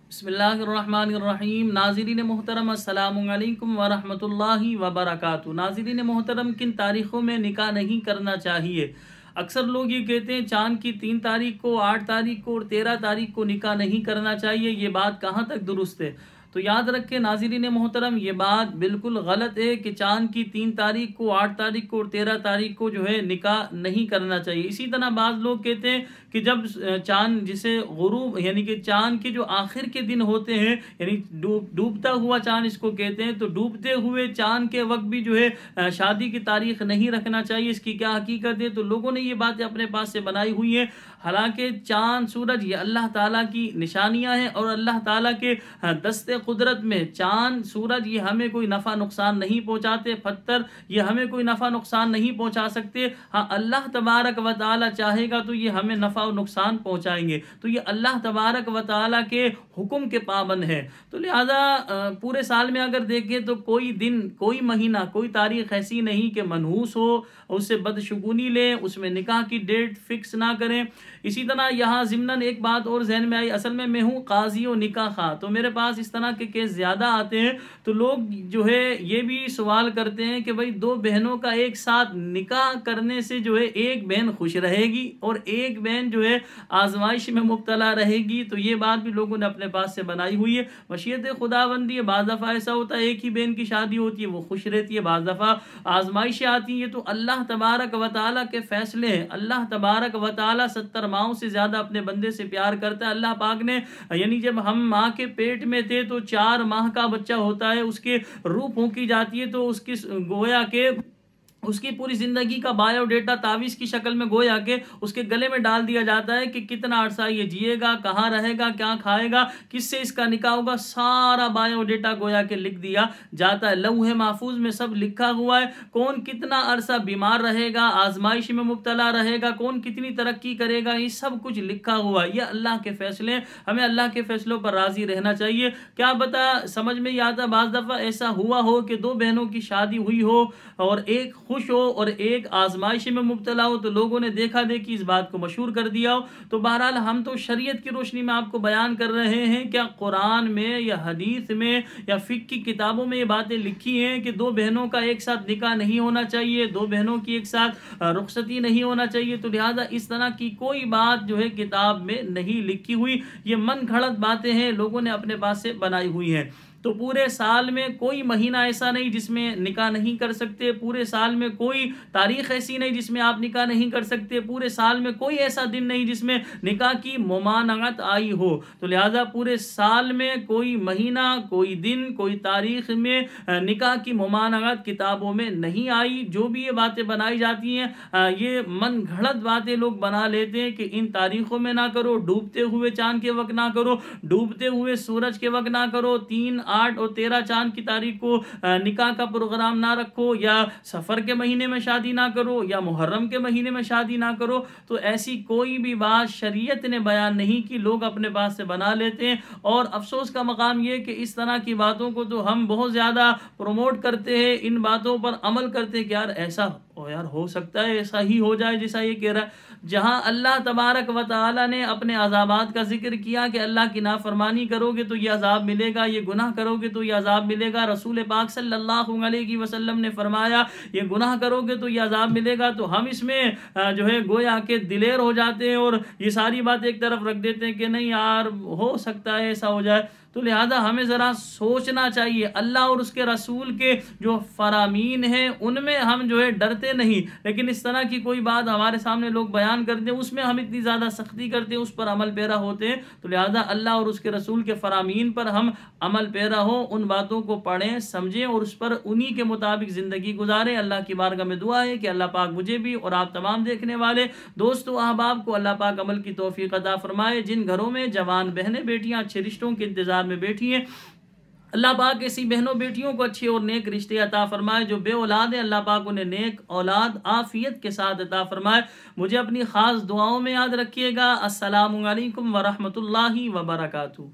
बिस्मिल्लाहिर्रहमानिर्रहीम। नाज़रीन मोहतरम, अस्सलामु अलैकुम व रहमतुल्लाहि व बरकातुहू। नाज़रीन मोहतरम, किन तारीख़ों में निकाह नहीं करना चाहिए? अक्सर लोग ये कहते हैं चाँद की 3 तारीख को, 8 तारीख को और 13 तारीख को निकाह नहीं करना चाहिए। ये बात कहाँ तक दुरुस्त है? तो याद रखें नाज़रीन मोहतरम, ये बात बिल्कुल गलत है कि चाँद की 3 तारीख को, 8 तारीख को और 13 तारीख को जो है निकाह नहीं करना चाहिए। इसी तरह बाज़ लोग कहते हैं कि जब चाँद जिसे गुरूब यानी कि चाँद के जो आखिर के दिन होते हैं, यानी डूबता हुआ चाँद इसको कहते हैं, तो डूबते हुए चाँद के वक्त भी जो है शादी की तारीख नहीं रखना चाहिए। इसकी क्या हकीकत है? तो लोगों ने ये बातें अपने पास से बनाई हुई हैं। हालांकि चाँद सूरज ये अल्लाह ताला की निशानियां हैं और अल्लाह ताला के दस्ते कुदरत में चाँद सूरज ये हमें कोई नफ़ा नुकसान नहीं पहुंचाते, पत्थर ये हमें कोई नफ़ा नुकसान नहीं पहुंचा सकते। हाँ, अल्लाह तबारक व तआला चाहेगा तो ये हमें नफ़ा और नुकसान पहुंचाएंगे। तो ये अल्लाह तबारक व तआला के हुक्म के पाबंद है। तो लिहाजा पूरे साल में अगर देखें तो कोई दिन, कोई महीना, कोई तारीख ऐसी नहीं कि मनहूस हो, उससे बदशगुनी लें, उसमें निकाह की डेट फिक्स ना करें। इसी तरह यहाँ ज़िम्नन एक बात और जहन में आई, असल में मैं हूँ काजी और निकाह खा, तो मेरे पास इस तरह के केस ज़्यादा आते हैं। तो लोग जो है ये भी सवाल करते हैं कि भाई 2 बहनों का एक साथ निकाह करने से जो है एक बहन खुश रहेगी और एक बहन जो है आजमाइश में मुब्तला रहेगी। तो ये बात भी लोगों ने अपने पास से बनाई हुई है। मशीयत खुदाबंदी है, बाज़ दफ़ा ऐसा होता है एक ही बहन की शादी होती है, वो खुश रहती है, बाज़ दफ़ा आजमाइशें आती हैं। तो अल्लाह तबारक व तआला के फ़ैसले हैं। अल्लाह तबारक व तआला 70 माओं से ज़्यादा अपने बंदे से प्यार करता है। अल्लाह पाक ने यानी जब हम माँ के पेट में थे तो 4 माह का बच्चा होता है, उसके रूह फूंकी जाती है तो उसकी गोया के उसकी पूरी ज़िंदगी का बायोडेटा तावीज़ की शक्ल में गोया के उसके गले में डाल दिया जाता है कि कितना अरसा ये जिएगा, कहाँ रहेगा, क्या खाएगा, किससे इसका निकाह होगा, सारा बायोडेटा गोया के लिख दिया जाता है। लौहे महफूज में सब लिखा हुआ है। कौन कितना अरसा बीमार रहेगा, आजमाइश में मुब्तला रहेगा, कौन कितनी तरक्की करेगा, ये सब कुछ लिखा हुआ है। ये अल्लाह के फैसले, हमें अल्लाह के फैसलों पर राज़ी रहना चाहिए। क्या बता समझ में ही आता, बाज़ दफ़ा ऐसा हुआ हो कि 2 बहनों की शादी हुई हो और एक खुश हो और एक आजमाइश में मुब्तला हो, तो लोगों ने देखा देखी इस बात को मशहूर कर दिया हो। तो बहरहाल हम तो शरीयत की रोशनी में आपको बयान कर रहे हैं। क्या कुरान में या हदीस में या फिक़्ह की किताबों में ये बातें लिखी हैं कि 2 बहनों का एक साथ निकाह नहीं होना चाहिए, 2 बहनों की एक साथ रुखसती नहीं होना चाहिए? तो लिहाजा इस तरह की कोई बात जो है किताब में नहीं लिखी हुई। ये मन घड़त बातें हैं, लोगों ने अपने पास से बनाई हुई हैं। तो पूरे साल में कोई महीना ऐसा नहीं जिसमें निकाह नहीं कर सकते, पूरे साल में कोई तारीख ऐसी नहीं जिसमें आप निकाह नहीं कर सकते, पूरे साल में कोई ऐसा दिन नहीं जिसमें निकाह की मुमानअत आई हो। तो लिहाजा पूरे साल में कोई महीना, कोई दिन, कोई तारीख में निकाह की मुमानअत किताबों में नहीं आई। जो भी ये बातें बनाई जाती हैं ये मन घड़त बातें लोग बना लेते हैं कि इन तारीखों में ना करो, डूबते हुए चांद के वक्त ना करो, डूबते हुए सूरज के वक्त ना करो, 3, 8 और 13 चांद की तारीख को निकाह का प्रोग्राम ना रखो, या सफ़र के महीने में शादी ना करो, या मुहर्रम के महीने में शादी ना करो। तो ऐसी कोई भी बात शरीयत ने बयान नहीं की, लोग अपने पास से बना लेते हैं। और अफसोस का मकाम यह कि इस तरह की बातों को तो हम बहुत ज़्यादा प्रमोट करते हैं, इन बातों पर अमल करते हैं कि यार ऐसा यार हो सकता है, ऐसा ही हो जाए जैसा ये कह रहा है। जहां अल्लाह तबारक व तआला ने अपने अज़ाबात का जिक्र किया कि अल्लाह की नाफरमानी करोगे तो ये अज़ाब मिलेगा, ये गुनाह करोगे तो ये अज़ाब मिलेगा। रसूल पाक सल्लल्लाहु अलैहि वसल्लम ने फरमाया ये गुनाह करोगे तो ये अज़ाब मिलेगा। तो हम इसमें जो है गोया के दिलेर हो जाते हैं और ये सारी बात एक तरफ रख देते हैं कि नहीं यार हो सकता है ऐसा हो जाए। तो लिहाजा हमें ज़रा सोचना चाहिए। अल्लाह और उसके रसूल के जो फरामीन हैं उनमें हम जो है डरते नहीं, लेकिन इस तरह की कोई बात हमारे सामने लोग बयान करते हैं उसमें हम इतनी ज़्यादा सख्ती करते हैं, उस पर अमल पैरा होते हैं। तो लिहाजा अल्लाह और उसके रसूल के फरामीन पर हम अमल पैरा हो, उन बातों को पढ़ें, समझें और उस पर उन्हीं के मुताबिक ज़िंदगी गुजारें। अल्लाह की बारगाह में दुआ है कि अल्लाह पाक मुझे भी और आप तमाम देखने वाले दोस्तों अहबाब को अल्लाह पाक अमल की तौफीक अता फरमाए। जिन घरों में जवान बहनें बेटियाँ अच्छे रिश्तों के इंतजार में बैठी हैं, अल्लाह पाक ऐसी बहनों बेटियों को अच्छे और नेक रिश्ते अता फरमाए। जो बे औलाद है अल्लाह पाक उन्हें नेक औलाद आफियत के साथ अता फरमाए। मुझे अपनी ख़ास दुआओं में याद रखिएगा। अस्सलामु अलैकुम व रहमतुल्लाहि व बरकातुहू।